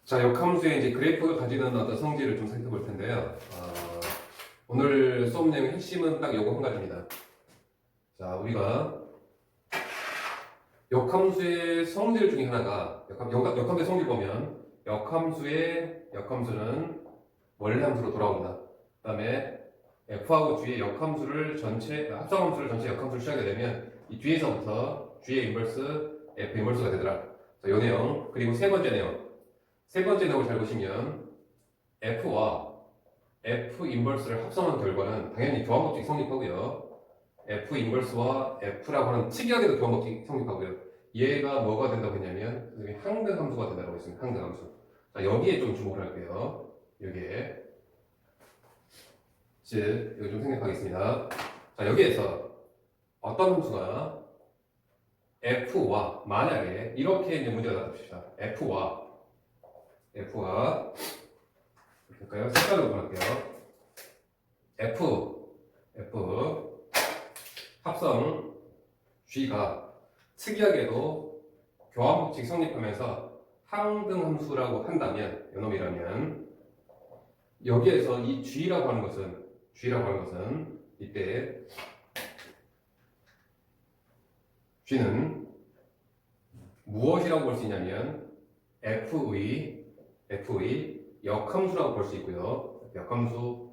자, 역함수의 이제 그래프가 가지는 어떤 성질을 좀 살펴볼 텐데요. 오늘 수업 내용 핵심은 딱 요거 한 가지입니다. 자, 우리가 역함수의 성질 중에 하나가 역함수의 성질 보면 역함수는 원래 함수로 돌아온다. 그다음에 f하고 g의 역함수를 전체 합성함수를 전체 역함수를 취하게 되면 이 뒤에서부터 g의 인버스 f 인버스가 되더라. 자, 요 내용. 그리고 세 번째 내용을 잘 보시면 f와 f 인버스를 합성한 결과는 당연히 교환법칙이 성립하고요. f 인버스와 f라고 하는 특이하게도 교환법칙이 성립하고요. 얘가 뭐가 된다고 했냐면 선생님이 항등함수가 된다고 했습니다. 항등함수. 자, 여기에 좀 주목을 할게요. 여기에 즉 이거 좀 생각하겠습니다. 자, 여기에서 어떤 함수가 f와 만약에 이렇게 이제 문제가 나갑시다. f와 이렇게 할까요? 색깔로 보낼게요. F 합성 G가 특이하게도 교환법칙 성립하면서 항등함수라고 한다면 요놈이라면 여기에서 이 G라고 하는 것은 이때 G는 무엇이라고 볼 수 있냐면 F의 역함수라고 볼 수 있고요. 역함수이고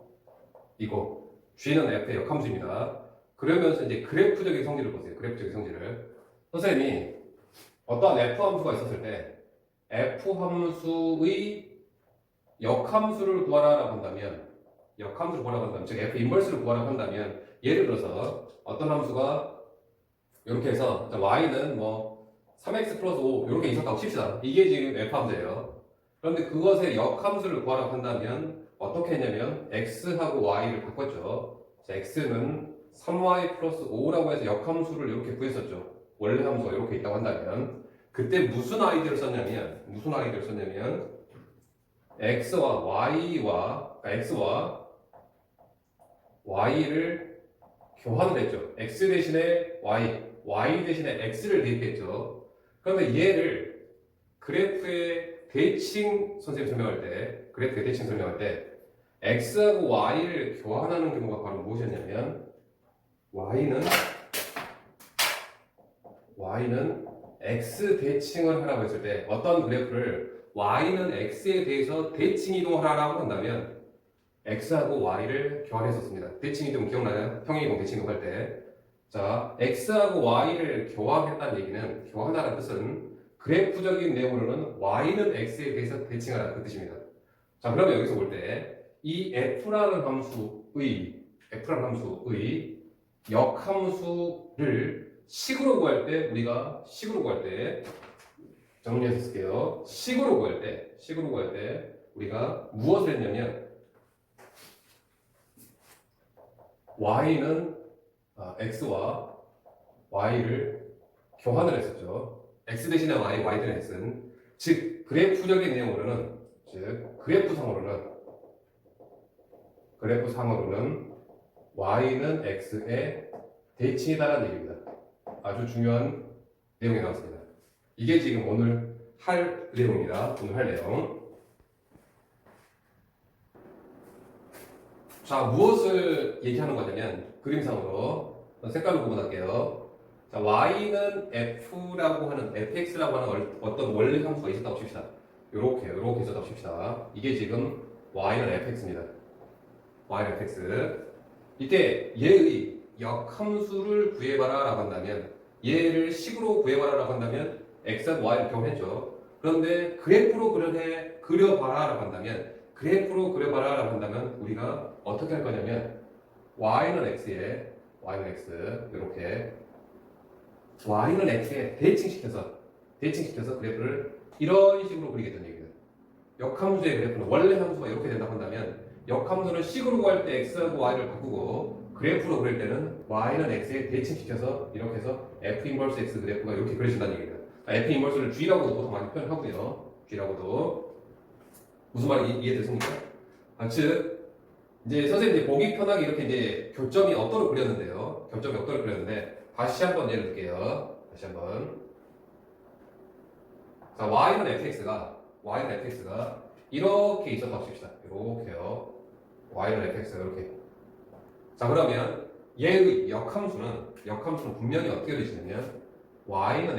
G는 F의 역함수입니다. 그러면서 이제 그래프적인 성질을 보세요. 그래프적인 성질을. 선생님이 어떠한 F 함수가 있었을 때 F 함수의 역함수를 구하라고 한다면 즉 F 인버스를 구하라고 한다면 예를 들어서 어떤 함수가 이렇게 해서 y는 뭐 3x 플러스 5 이렇게 있었다고 칩시다. 이게 지금 F 함수예요. 그런데 그것의 역함수를 구하라고 한다면 어떻게 했냐면 x하고 y를 바꿨죠. 자, x는 3y 플러스 5라고 해서 역함수를 이렇게 구했었죠. 원래 함수가 이렇게 있다고 한다면 그때 무슨 아이디어를 썼냐면 x와 y를 교환을 했죠. x 대신에 y 대신에 x를 대입했죠. 그런데 얘를 그래프의 대칭 설명할 때 x하고 y를 교환하는 경우가 바로 무엇이었냐면 y는 x 대칭을 하라고 했을 때 어떤 그래프를 y는 x에 대해서 대칭 이동을 하라고 한다면 x하고 y를 교환했었습니다. 대칭 이동 기억나요? 평행이동 대칭 이동할 때. 자, x하고 y를 교환했다는 얘기는 교환하라는 뜻은 그래프적인 내용으로는 y는 x에 대해서 대칭하라는 그 뜻입니다. 자, 그러면 여기서 볼 때 이 f라는 함수의 역함수를 식으로 구할 때 정리해서 쓸게요. 식으로 구할 때 우리가 무엇을 했냐면 y는 x와 y를 교환을 했었죠. x 대신에 y 대신에 x는 즉 그래프적인 내용으로는 그래프상으로는 y는 x의 대칭이다라는 얘기입니다. 아주 중요한 내용이 나왔습니다. 이게 지금 오늘 할 내용입니다. 자, 무엇을 얘기하는 거냐면 그림상으로 색깔로 구분할게요. 자, y는 fx라고 하는 어떤 원래 함수가 있었다고 칩시다. 요렇게 있었다고 칩시다. 이게 지금 y는 fx입니다. y는 fx. 이때 얘의 역함수를 구해봐라 라고 한다면 얘를 식으로 구해봐라 라고 한다면 x하고 y를 교환했죠. 그런데 그래프로 그려봐라 라고 한다면 우리가 어떻게 할 거냐면 y는 x에 이렇게 y는 x에 대칭시켜서 그래프를 이런 식으로 그리겠다는 얘기입니다. 역함수의 그래프는 원래 함수가 이렇게 된다고 한다면 역함수는 식으로 구할 때 x하고 y를 바꾸고 그래프로 그릴 때는 y는 x에 대칭시켜서 이렇게 해서 f 인버스 x 그래프가 이렇게 그려진다는 얘기입니다. f 인버스를 g라고도 보통 많이 표현하고요. g라고도 무슨 말인지 이해되십니까? 즉 이제 선생님이 보기 편하게 이렇게 이제 교점이 어떠로 그렸는데요. 다시 한번 예를 들게요. 자, y는 fx가 y는 fx가 이렇게 있었다고 칩시다. 이렇게요. y는 fx가 이렇게. 자, 그러면 얘의 역함수는 분명히 어떻게 되시냐면 y는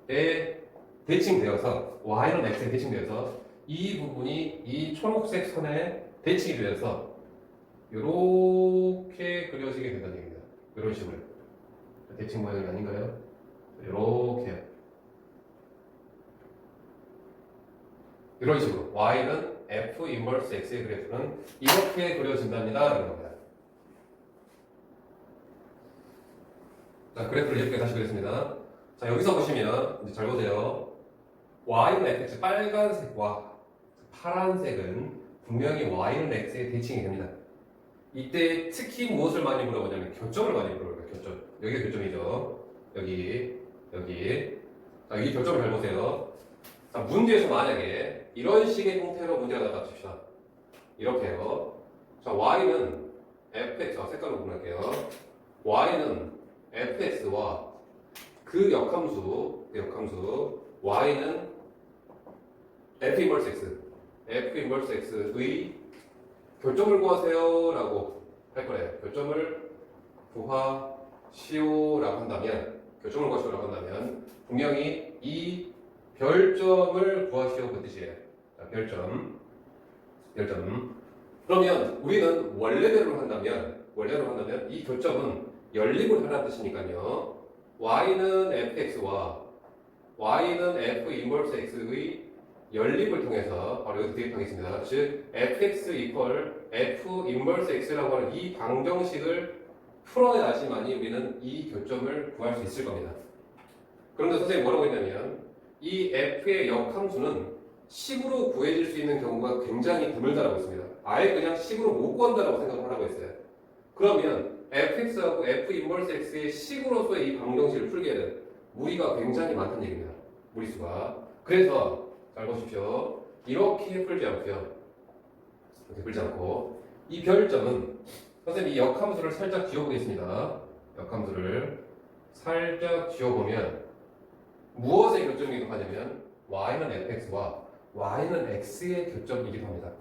x에 대칭되어서 y는 x에 대칭되어서 이 부분이 이 초록색 선에 대칭이 되어서 이렇게 그려지게 된다는 얘기입니다. 이런 식으로 대칭 모양이 아닌가요? 이렇게 이런 식으로 y는 f 인버스 x의 그래프는 이렇게 그려진답니다. 이런 겁니다. 자, 그래프를 이렇게 다시 그렸습니다. 자, 여기서 보시면 이제 잘 보세요. y는 fx 빨간색과 파란색은 분명히 y는 x에 대칭이 됩니다. 이때 특히 무엇을 많이 물어보냐면 교점을 많이 물어봐요. 교점. 여기가 교점이죠. 여기. 자, 이 교점을 잘 보세요. 자, 문제에서 만약에 이런 식의 형태로 문제가 나왔다 칩시다. 이렇게요. 자, y는 fx, 색깔로 구분할게요. y는 fx와 그 역함수 y는 f 인버스 x의 교점을 구하세요 라고 할 거예요. 교점을 구하시오라고 한다면 분명히 이 별점을 구하시오 그 뜻이에요. 자, 별점. 그러면 우리는 원래대로 한다면 이 교점은 연립을 하라는 뜻이니까요. y는 fx와 y는 f 인버스 x의 연립을 통해서 바로 여기 대입하겠습니다. 즉 fx 이퀄 f 인버스 x라고 하는 이 방정식을 풀어야지만이 우리는 이 교점을 구할 수 있을 겁니다. 그런데 선생님이 뭐라고 했냐면 이 f의 역함수는 식으로 구해질 수 있는 경우가 굉장히 드물다라고 했습니다. 아예 그냥 식으로 못 구한다라고 생각을 하라고 했어요. 그러면 fx하고 f 인버스 x의 식으로서의 이 방정식을 풀기에는 무리가 굉장히 많다는 얘기입니다. 무리수가. 그래서 잘 보십시오. 이렇게 풀지 않고 이 별점은 선생님이 역함수를 살짝 지워보겠습니다. 역함수를 살짝 지워보면 무엇의 교점이기도 하냐면 y는 fx와 y는 x의 교점이기도 합니다.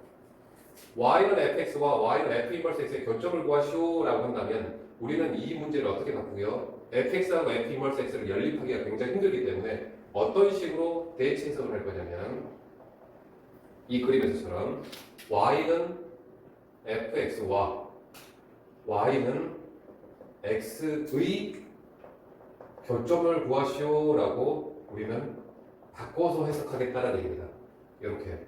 y는 fx와 y는 f 인버스 x의 교점을 구하시오라고 한다면 우리는 이 문제를 어떻게 바꾸고요? fx하고 f 인버스 x를 연립하기가 굉장히 힘들기 때문에 어떤 식으로 대체 해석을 할 거냐면 이 그림에서처럼 y는 fx와 y는 x의 교점을 구하시오라고 우리는 바꿔서 해석하겠다는 얘기입니다. 이렇게.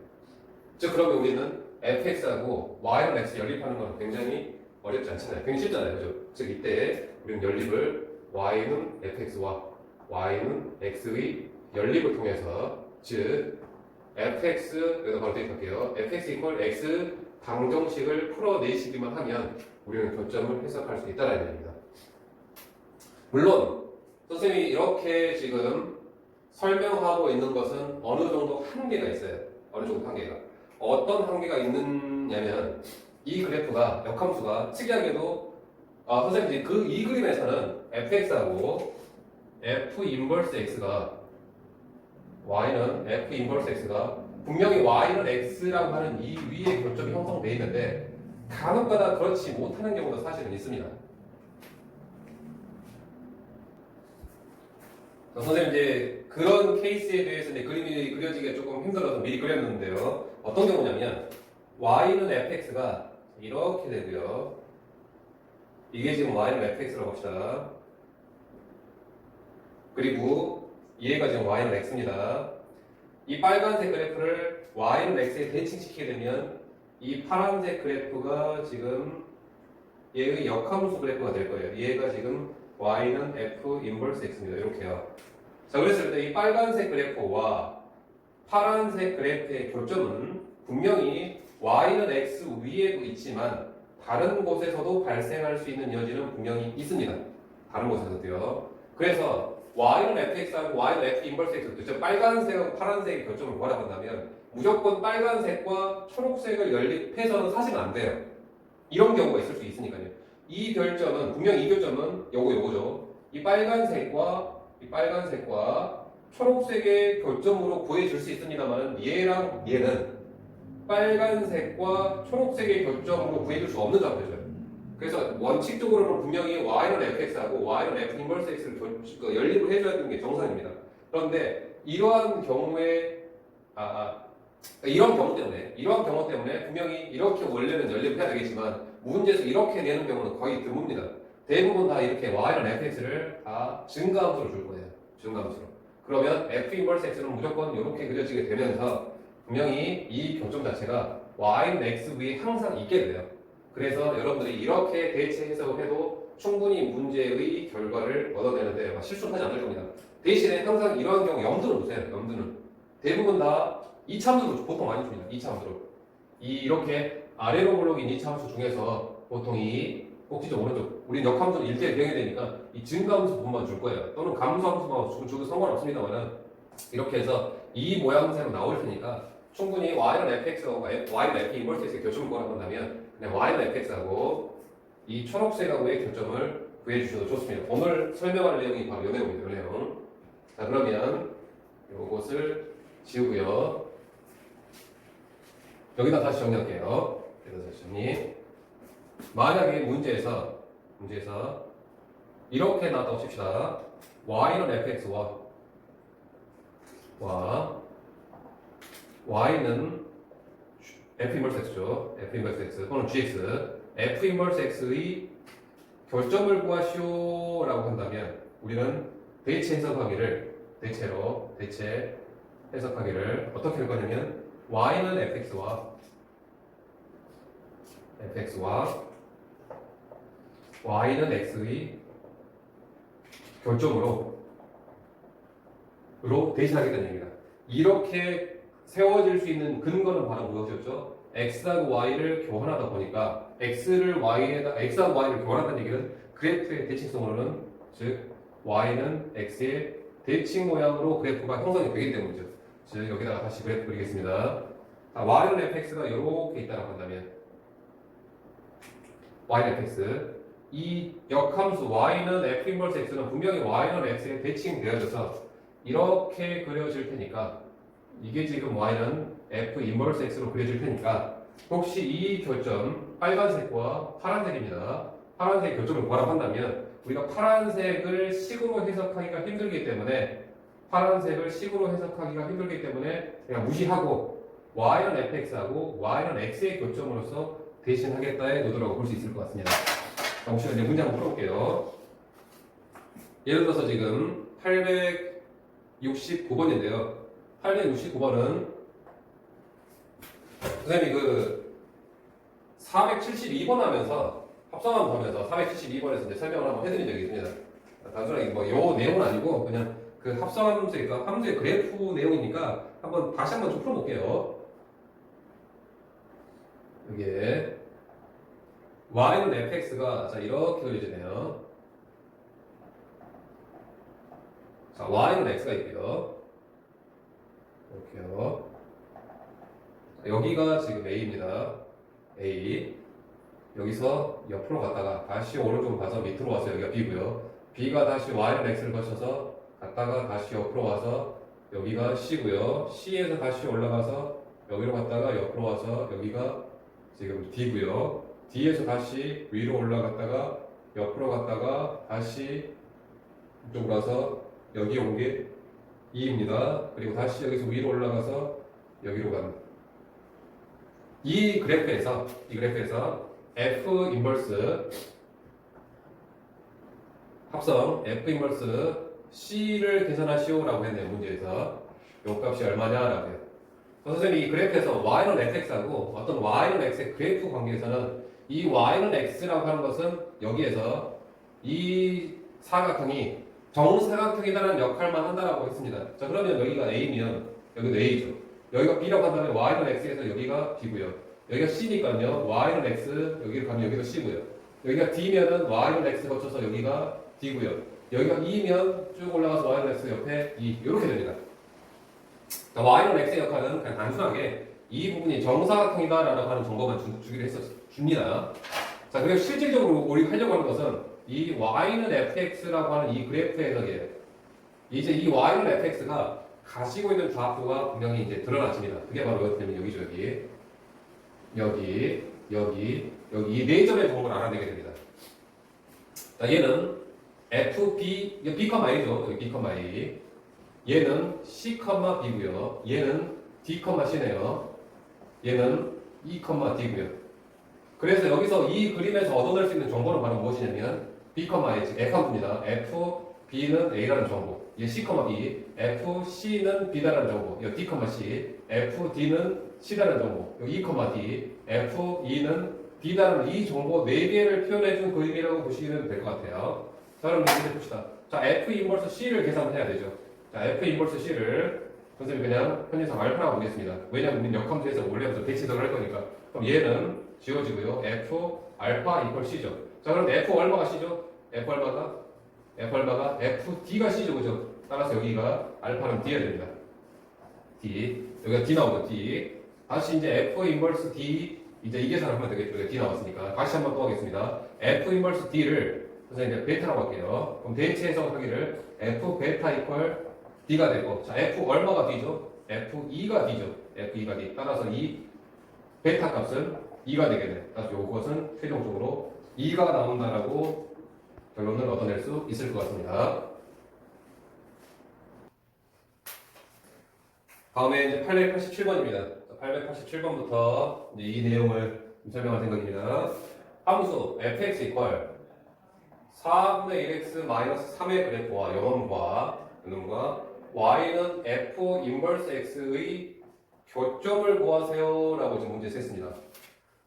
즉 그러면 우리는 fx하고 y는 x 연립하는 건 굉장히 어렵지 않잖아요. 굉장히 쉽잖아요. 그죠? 즉 이때 우리는 연립을 y는 fx와 y는 x의 연립을 통해서 즉 fx 여기다 바로 대입할게요. fx 이퀄 x 방정식을 풀어내시기만 하면 우리는 교점을 해석할 수 있다는 얘기입니다. 물론 선생님이 이렇게 지금 설명하고 있는 것은 어느 정도 한계가 있어요. 어느 정도 한계가. 어떤 한계가 있느냐면 이 그래프가 역함수가 특이하게도 선생님 이 그림에서는 fx하고 f 인버스 x가 y는 f 인버스 x가 분명히 y는 x라고 하는 이 위에 교점이 형성되어 있는데 간혹가다 그렇지 못하는 경우도 사실은 있습니다. 선생님 이제 그런 케이스에 대해서 이제 그림이 그려지기가 조금 힘들어서 미리 그렸는데요. 어떤 경우냐면 y는 fx가 이렇게 되고요. 이게 지금 y는 fx라고 봅시다. 그리고 얘가 지금 y는 x입니다. 이 빨간색 그래프를 y는 x에 대칭시키게 되면 이 파란색 그래프가 지금 얘의 역함수 그래프가 될 거예요. 얘가 지금 y는 f 인버스 x입니다. 이렇게요. 자, 그랬을 때 이 빨간색 그래프와 파란색 그래프의 교점은 분명히 y는 x 위에도 있지만 다른 곳에서도 발생할 수 있는 여지는 분명히 있습니다. 다른 곳에서도요. 그래서 y는 fx하고 y는 f 인버스 x, 즉 빨간색하고 파란색의 교점을 구하라고 한다면 무조건 빨간색과 초록색을 연립해서는 사실은 안 돼요. 이런 경우가 있을 수 있으니까요. 이 별점은 분명히 이 교점은 요거죠. 이 빨간색과 초록색의 결점으로 구해줄 수 있습니다만 얘랑 얘는 빨간색과 초록색의 결점으로 구해줄 수 없는 좌표죠. 그래서 원칙적으로는 분명히 y는 fx하고 y는 f 인버스 x를 연립을 해줘야 되는 게 정상입니다. 그런데 이러한 경우에 이러한 경우 때문에 분명히 이렇게 원래는 연립을 해야 되겠지만 문제에서 이렇게 내는 경우는 거의 드뭅니다. 대부분 다 이렇게 y는 fx를 다 증가함수로 줄 거예요. 증가함수로. 그러면 f 인버스 x는 무조건 이렇게 그려지게 되면서 분명히 이 교점 자체가 y는 x 위에 항상 있게 돼요. 그래서 여러분들이 이렇게 대체 해석을 해도 충분히 문제의 결과를 얻어내는데 실수는 하지 않을 겁니다. 대신에 항상 이러한 경우 염두는 두세요. 염두는 대부분 다 이차함수로 보통 많이 줍니다. 이차함수로 이렇게 아래로 블록인 이차함수 중에서 보통 이 꼭지점 오른쪽 우리 역함수는 1대1 병이 되니까 이 증가함수 부분만 줄 거예요. 또는 감수함수만 줘도 상관없습니다만 이렇게 해서 이 모양새로 나올 테니까 충분히 y는 fx하고 y는 f 인버스 x의 교점을 구하한다면 그냥 y는 fx하고 이 초록색하고의 교점을 구해주셔도 좋습니다. 오늘 설명할 내용이 바로 이 내용입니다. 이 내용. 자 그러면 이것을 지우고요. 여기다 다시 정리할게요. 그래서 정리. 만약에 문제에서 이렇게 나왔다고 칩시다. y는 fx와 y는 f 인버스 x죠. f 인버스 x 또는 gx f 인버스 x의 결점을 구하시오 라고 한다면 우리는 대체 해석하기를 어떻게 할 거냐면 y는 fx와 y는 x의 결점으로 대신하겠다는 얘기입니다. 이렇게 세워질 수 있는 근거는 바로 무엇이었죠? x하고 y를 교환하다 보니까 x하고 y를 교환한다는 얘기는 그래프의 대칭성으로는 즉 y는 x의 대칭 모양으로 그래프가 형성이 되기 때문이죠. 즉 여기다가 다시 그래프 그리겠습니다. y는 fx가 이렇게 있다고 한다면 y는 fx 이 역함수 y는 f 인버스 x는 분명히 y는 x에 대칭되어져서 이렇게 그려질 테니까 이게 지금 y는 f 인버스 x로 그려질 테니까 혹시 이 결점 빨간색과 파란색입니다. 파란색 결점을 구하라고 한다면 우리가 파란색을 식으로 해석하기가 힘들기 때문에 그냥 무시하고 y는 fx하고 y는 x의 결점으로서 대신하겠다의 노드라고 볼 수 있을 것 같습니다. 혹시 이제 문제 한번 풀어볼게요. 예를 들어서 지금 869번인데요. 869번은 선생님이 그 472번 하면서 합성함수 하면서 472번에서 이제 설명을 한번 해드린 적이 있습니다. 단순하게 요 내용은 아니고 그냥 그 합성함수니까 함수의 그래프 내용이니까 다시 한번 좀 풀어볼게요. 여기에 y는 fx가 이렇게 그려지네요. 자, y는 x가 있고요. 이렇게요. 여기가 지금 a입니다. a. 여기서 옆으로 갔다가 다시 오른쪽으로 가서 밑으로 와서 여기가 b고요. b가 다시 y는 x를 거쳐서 갔다가 다시 옆으로 와서 여기가 c고요. c에서 다시 올라가서 여기로 갔다가 옆으로 와서 여기가 지금 d고요. d에서 다시 위로 올라갔다가 옆으로 갔다가 다시 이쪽으로 와서 여기 온 게 2입니다. 그리고 다시 여기서 위로 올라가서 여기로 갑니다. 이 그래프에서 F 인버스 합성 F 인버스 C를 계산하시오라고 했네요. 문제에서 요 값이 얼마냐라고 해요. 선생님이 이 그래프에서 y는 fx하고 어떤 y는 x의 그래프 관계에서는 이 y는 x라고 하는 것은 여기에서 이 사각형이 정사각형이라는 역할만 한다라고 했습니다. 자 그러면 여기가 a면 여기도 a죠. 여기가 b라고 한다면 y는 x에서 여기가 b고요. 여기가 c니까요. y는 x 여기를 가면 여기가 c고요. 여기가 d면은 y는 x 거쳐서 여기가 d고요. 여기가 2면 쭉 올라가서 y는 x 옆에 2 이렇게 됩니다. 자, y는 x의 역할은 그냥 단순하게 이 부분이 정사각형이다라고 하는 정보만 주기로 줍니다. 자, 그리고 실질적으로 우리가 하려고 하는 것은 이 y는 fx라고 하는 이 그래프의 해석이에요. 이제 이 y는 fx가 가지고 있는 좌표가 분명히 이제 드러나집니다. 그게 바로 어떻냐면 여기죠, 여기 이 네 점의 정보를 알아내게 됩니다. 자, 얘는 fb, 이거 b, a죠. 여기 b, a. 얘는 c, b고요. 얘는 d, c네요. 얘는 e, d고요. 그래서 여기서 이 그림에서 얻어낼 수 있는 정보는 바로 무엇이냐면 b, a, 즉 f합니다. f, b는 a라는 정보. 얘 c, b. f, c는 b다라는 정보. 이 d, c. f, d는 c다라는 정보. 이 e, d. f, e는 d다라는 이 정보 4개를 표현해준 그림이라고 보시면 될 것 같아요. 자, 그럼 이제 봅시다. 자, f 인버스 c를 계산해야 되죠. 자, f 인버스 c를 선생님이 그냥 편의상 알파라고 보겠습니다. 왜냐면 우리는 역함수에서 올려서 대치도를 할 거니까. 그럼 얘는 지워지고요. f 알파 이퀄 c죠. 자, 그럼 f 얼마가 c죠? f 얼마가 fd가 c죠, 그죠? 따라서 여기가 알파는 d야 됩니다. d 여기가 d 나오죠, d. 다시 이제 f 인버스 d 이제 이 계산을 하면 되겠죠. 여기 d 나왔으니까 다시 한번 또 하겠습니다. f 인버스 d를 선생님 이제 베타라고 할게요. 그럼 대체 해석하기를 f 베타 이퀄 d가 되고, 자 f 얼마가 d죠? f2가 d죠. f2가 d. 따라서 이 베타 값은 2가 되게 돼. 따라서 이것은 최종적으로 2가 나온다라고 결론을 얻어낼 수 있을 것 같습니다. 다음에 이제 887번입니다. 887번부터 이제 이 내용을 설명할 생각입니다. 함수 fx 이퀄 4분의 1x 마이너스 3의 그래프와 요놈과 y는 f 인버스 x의 교점을 구하세요 라고 지금 문제 썼습니다.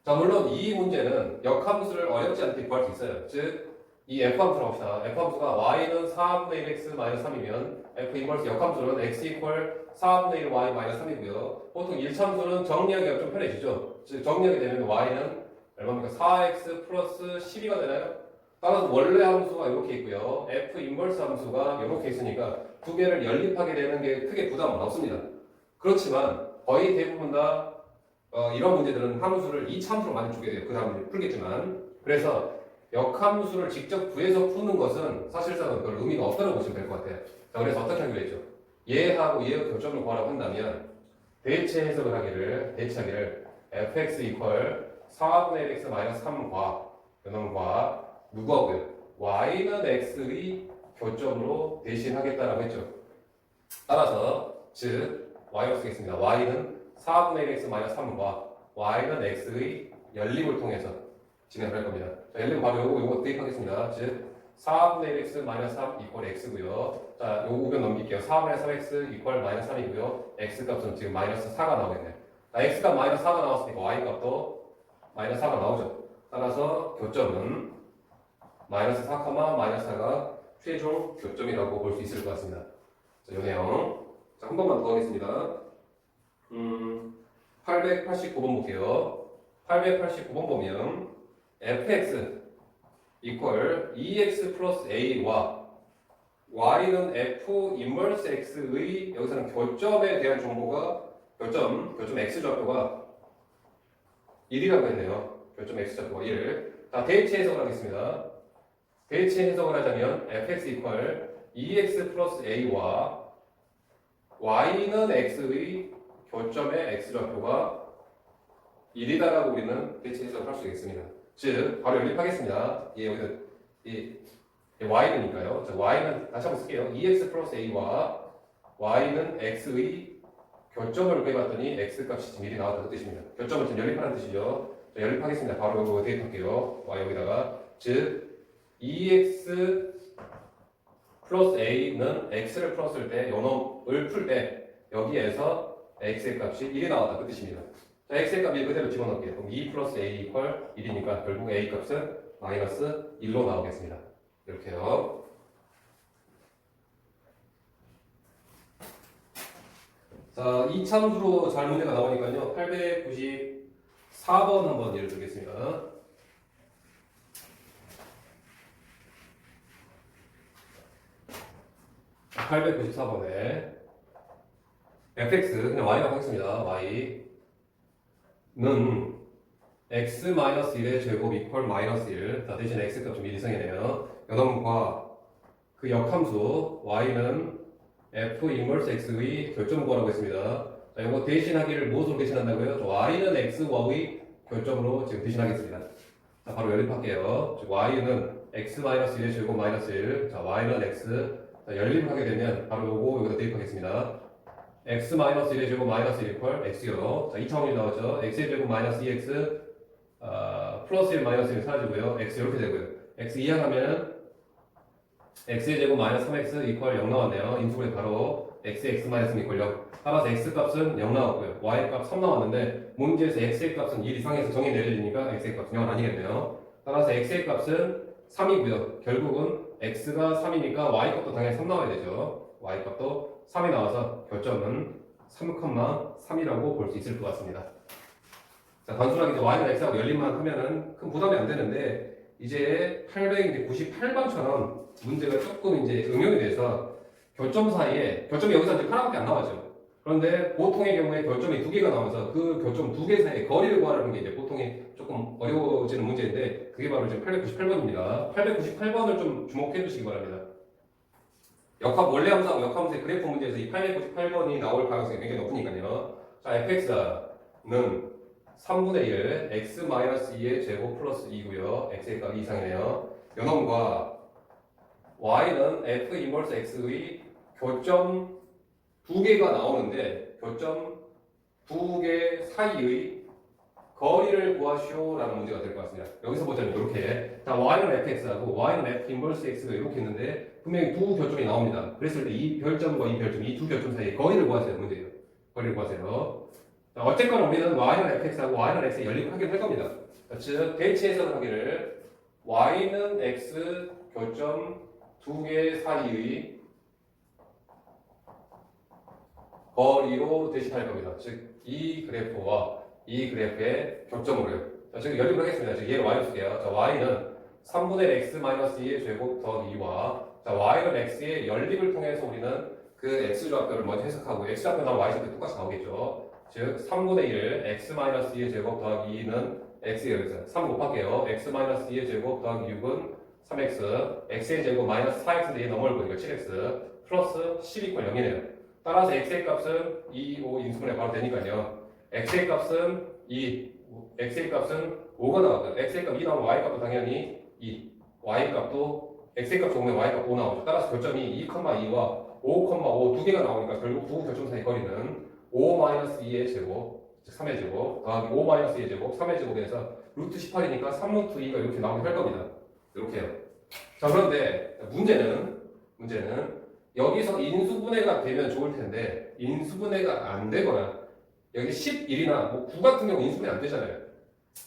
자, 물론 이 문제는 역함수를 어렵지 않게 구할 수 있어요. 즉, 이 f함수라고 합시다. f함수가 y는 4분의 1x 마이너스 3이면 f 인버스 역함수는 x 이퀄 4분의 1 y 마이너스 3이고요. 보통 1참수는 정리하기가 좀 편해지죠. 즉, 정리하게 되면 y는 얼마입니까? 4x 플러스 12가 되나요? 따라서 원래 함수가 이렇게 있고요. f 인버스 함수가 이렇게 있으니까 두 개를 연립하게 되는 게 크게 부담은 없습니다. 그렇지만 거의 대부분 다 이런 문제들은 함수를 이참수로 많이 주게 돼요. 그 다음에 풀겠지만. 그래서 역함수를 직접 구해서 푸는 것은 사실상은 별 의미가 없다고 보시면 될 것 같아요. 자, 그래서 어떻게 하기로 했죠? 얘하고 얘의 교점을 구하라고 한다면 대체 해석을 대체하기를 fx 이퀄 4분의 1x 마이너스 3과 요놈과 누구하고요? y는 x의 교점으로 대신하겠다라고 했죠. 따라서 즉 y로 쓰겠습니다. y는 4분의 1x 마이너스 3과 y는 x의 연립을 통해서 진행할 겁니다. 자, 연립 바로 요거 대입하겠습니다. 즉 4분의 1x 마이너스 3 이퀄 x고요. 자, 요거 우변 넘길게요. 4분의 3x 이퀄 마이너스 3이고요. x 값은 지금 마이너스 4가 나오겠네요. 자, x 값 마이너스 4가 나왔으니까 y 값도 마이너스 4가 나오죠. 따라서 교점은 마이너스 4, 마이너스 4가 최종 교점이라고 볼 수 있을 것 같습니다. 자, 요 내용. 자, 한 번만 더 하겠습니다. 889번 볼게요. 889번 보면 fx 이퀄 2x 플러스 a와 y는 f 인버스 x의 여기서는 교점에 대한 정보가 교점 x 좌표가 1이라고 했네요. 교점 x 좌표가 1. 자, 대체 해석을 하겠습니다. 대체 해석을 하자면 fx 이퀄 2x 플러스 a와 y는 x의 교점의 x좌표가 1이다라고 우리는 대체 해석을 할 수 있습니다. 즉, 바로 연립하겠습니다. 여기서 y는니까요. 자, y는 다시 한번 쓸게요. 2x 플러스 a와 y는 x의 교점을 구해봤더니 x 값이 지금 1이 나왔다는 뜻입니다. 교점을 지금 연립하는 뜻이죠. 자, 연립하겠습니다. 바로 이거 대입할게요. y 여기다가 즉 2x 플러스 a는 x를 풀었을 때 요놈을 풀 때 여기에서 x의 값이 1이 나왔다 그 뜻입니다. 자, x의 값 1 그대로 집어넣을게요. 그럼 2 플러스 a 이퀄 1이니까 결국 a 값은 마이너스 1로 나오겠습니다. 이렇게요. 자, 이참수로 잘 문제가 나오니까요. 894번 한번 예를 들겠습니다. 자, 894번에 fx 그냥 y라고 하겠습니다. y는 x-1의 제곱 이퀄 마이너스 1. 대신 x값 좀 1 이상이네요. 요놈과 그 역함수 y는 f 인버스 x의 결점 구하라고 했습니다. 자, 이거 대신하기를 무엇으로 대신한다고요? y는 x와의 결점으로 지금 대신하겠습니다. 자, 바로 연립할게요. y는 x-1의 제곱 마이너스 1. 자, y는 x. 자, 연립을 하게 되면 바로 요거 여기다 대입하겠습니다. x-1의 제곱 마이너스 1 이퀄 x요. 자, 2차원이 나오죠. x의 제곱 마이너스 2x 플러스 1 마이너스 1 사라지고요. x 이렇게 되고요. x 이항하면 x의 제곱 마이너스 3x 이퀄 0 나왔네요. 인수분해 바로 x 마이너스 이퀄 0. 따라서 x 값은 0 나왔고요. y 값 3 나왔는데 문제에서 x의 값은 1 이상에서 정의 내려지니까 x의 값은 0은 아니겠네요. 따라서 x의 값은 3이고요. 결국은 x가 3이니까 y 값도 당연히 3 나와야 되죠. y 값도 3이 나와서 결점은 3,3이라고 볼 수 있을 것 같습니다. 자, 단순하게 이제 y는 x하고 연립만 하면은 큰 부담이 안 되는데 이제 898번처럼 문제가 조금 이제 응용이 돼서 결점 사이에 결점이 여기서 이제 하나밖에 안 나왔죠. 그런데 보통의 경우에 결점이 두 개가 나와서 그 결점 두 개 사이의 거리를 구하라는 게 이제 보통이 조금 어려워지는 문제인데 그게 바로 지금 898번입니다. 898번을 좀 주목해 주시기 바랍니다. 원래 항상 역함수의 그래프 문제에서 이 898번이 나올 가능성이 굉장히 높으니까요. 자, fx는 3분의 1 x-2의 제곱 플러스 2고요. x의 값이 이상이네요. 요놈과 y는 f 인버스 x의 교점 두 개가 나오는데 교점 두 개 사이의 거리를 구하시오라는 문제가 될 것 같습니다. 여기서 보자면 이렇게 자 y는 fx하고 y는 f 인버스 x가 이렇게 있는데 분명히 두 교점이 나옵니다. 그랬을 때 이 별점과 이 별점, 이 두 교점 사이의 거리를 구하세요. 문제예요. 거리를 구하세요. 자, 어쨌거나 우리는 y는 fx하고 y는 x의 연립을 하긴 할 겁니다. 자, 즉 대치 해석을 하기를 y는 x 교점 두 개 사이의 거리로 대신할 겁니다. 즉 이 그래프와 이 그래프의 교점으로요. 자, 지금 연립을 하겠습니다. 즉 얘를 y로 쓸게요. 자, y는 3분의 x-2의 제곱 더하기 2와 자, y는 x의 연립을 통해서 우리는 그 x좌표를 먼저 해석하고 x좌표 나오면 y좌표 똑같이 나오겠죠. 즉 3분의 1 x-2의 제곱 더하기 2는 x에 여기서 3 곱할게요. x-2의 제곱 더하기 6은 3x x의 제곱 마이너스 4x인데 얘 넘어올 거니까 7x 플러스 10 이퀄 0이네요. 따라서 x의 값은 2, 5 인수분해 바로 되니까요. x의 값은 2, x의 값은 5가 나왔다. x의 값 2 나오면 y 값도 당연히 2, y 값도 x의 값 좋으면 y 값 5 나오죠. 따라서 교점이 2,2와 5,5 두 개가 나오니까 결국 두 교점 사이 거리는 5-2의 제곱, 즉 3의 제곱 더하기 5-2의 제곱, 3의 제곱에서 루트 18이니까 3루트 2가 이렇게 나오게 할 겁니다. 이렇게요. 자, 그런데 문제는 여기서 인수분해가 되면 좋을 텐데 인수분해가 안 되거나 여기 11이나 뭐 9 같은 경우 인수분해 안 되잖아요.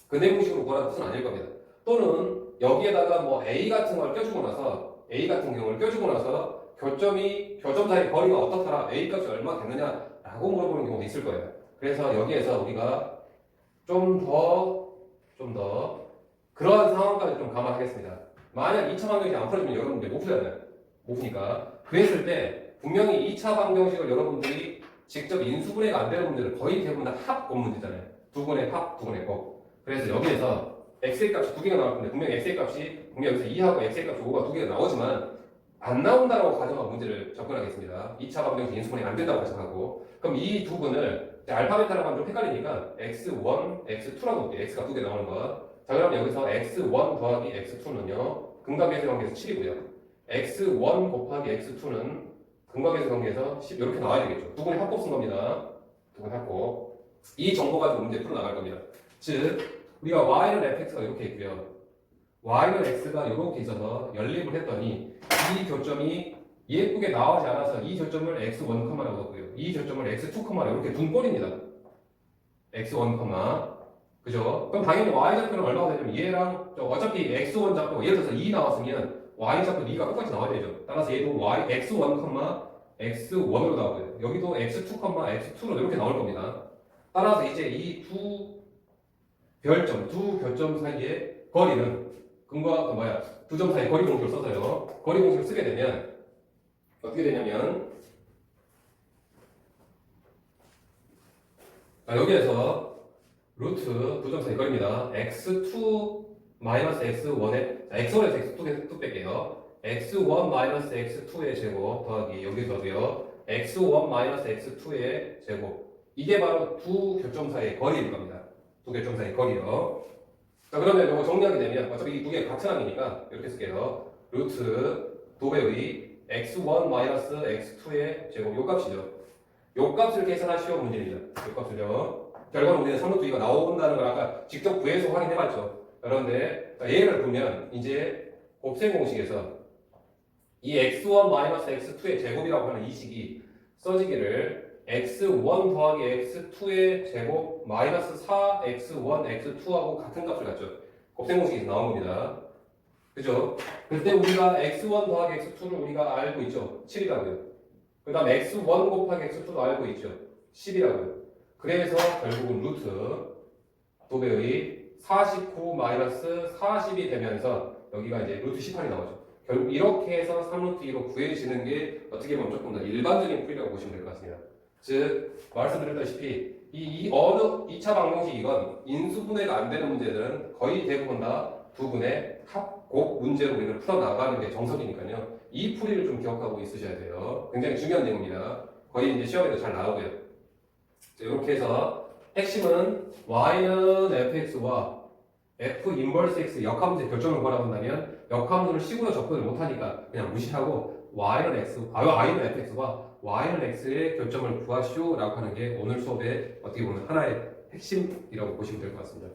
그 내공식으로 구하라는 뜻은 아닐 겁니다. 또는 여기에다가 뭐 A 같은 걸 껴주고 나서 A 같은 경우를 껴주고 나서 교점 사이 거리가 어떻더라 A 값이 얼마 됐느냐라고 물어보는 경우도 있을 거예요. 그래서 여기에서 우리가 좀 더 그러한 상황까지 좀 감안하겠습니다. 만약 2차 방정식이 안 풀어지면 여러분들 못 풀잖아요. 못 푸니까. 그랬을 때 분명히 2차 방정식을 여러분들이 직접 인수분해가 안 되는 문제는 거의 대부분 다 합 문제잖아요. 두 분의 합, 두 분의 곱. 그래서 여기에서 x의 값이 두 개가 나올 건데 분명히 x의 값이 분명히 여기서 2하고 x의 값이 5가 두 개가 나오지만 안 나온다라고 가정한 문제를 접근하겠습니다. 2차 방정식 인수분해가 안 된다고 가정하고 그럼 이 두 분을 알파벳하라고 하면 좀 헷갈리니까 x1, x2라고 볼게요. x가 두 개 나오는 거. 자, 그럼 여기서 x1 더하기 x2는요. 근각계수 관계에서 7이고요. x1 곱하기 x2는 근각계수 관계에서 10 이렇게 나와야 되겠죠. 두 분이 합곱 쓴 겁니다. 두 분 합곱. 이 정보 가지고 문제 풀어 나갈 겁니다. 즉 우리가 y는 fx가 이렇게 있고요. y는 x가 이렇게 있어서 연립을 했더니 이 교점이 예쁘게 나오지 않아서 이 교점을 x1, 라고 했고요. 이 교점을 x2, 이렇게 둔 꼴입니다. x1, 그죠? 그럼 당연히 y좌표는 얼마가 되냐면 얘랑 어차피 x1 좌표가 예를 들어서 2 나왔으면 y좌표 2가 똑같이 나와야 되죠. 따라서 얘도 x1, x1으로 나오고요. 여기도 x2, x2로 이렇게 나올 겁니다. 따라서 이제 이 두 별점, 두 교점 사이의 거리는 두 점 사이 거리 공식을 써서요. 거리 공식을 쓰게 되면 어떻게 되냐면 여기에서 루트 두 점 사이 거리입니다. x2 x1의 x1에서 x2 뺄게요. x1 x2의 제곱 더하기 여기서도요. x1 마이너스 x2의 제곱. 이게 바로 두 교점 사이의 거리일 겁니다. 두 교점 사이의 거리요. 자, 그러면 이거 정리하게 되면 어차피 이 두 개 같은 항이니까 이렇게 쓸게요. 루트 도배의 x1 마이너스 x2의 제곱 요 값이죠. 요 값을 계산하시오 문제입니다. 요 값을요. 결과는 우리는 3루트 2가 나온다는 걸 아까 직접 구해서 확인해봤죠. 그런데 얘를 보면 이제 곱셈 공식에서 이 x1 마이너스 x2의 제곱이라고 하는 이 식이 써지기를 x1 더하기 x2의 제곱 마이너스 4x1 x2하고 같은 값을 갖죠. 곱셈 공식에서 나온 겁니다. 그죠? 그때 우리가 x1 더하기 x2를 우리가 알고 있죠. 7이라고요. 그 다음 x1 곱하기 x2도 알고 있죠. 10이라고요. 그래서 결국은 루트 도배의 49 마이너스 40이 되면서 여기가 이제 루트 18이 나오죠. 결국 이렇게 해서 3루트 2로 구해지는 게 어떻게 보면 조금 더 일반적인 풀이라고 보시면 될 것 같습니다. 즉 말씀드렸다시피 이 어느 2차 방정식이건 인수분해가 안 되는 문제들은 거의 대부분 다 두 분의 합곡 문제로 우리는 풀어나가는 게 정석이니까요. 이 풀이를 좀 기억하고 있으셔야 돼요. 굉장히 중요한 내용입니다. 거의 이제 시험에도 잘 나오고요. 이렇게 해서 핵심은 y는 fx와 f 인버스 x 역함수의 결정을 구하라고 한다면 역함수를 식으로 접근을 못하니까 그냥 무시하고 y는 fx와 y는 x의 결정을 구하시오 라고 하는 게 오늘 수업의 어떻게 보면 하나의 핵심이라고 보시면 될 것 같습니다.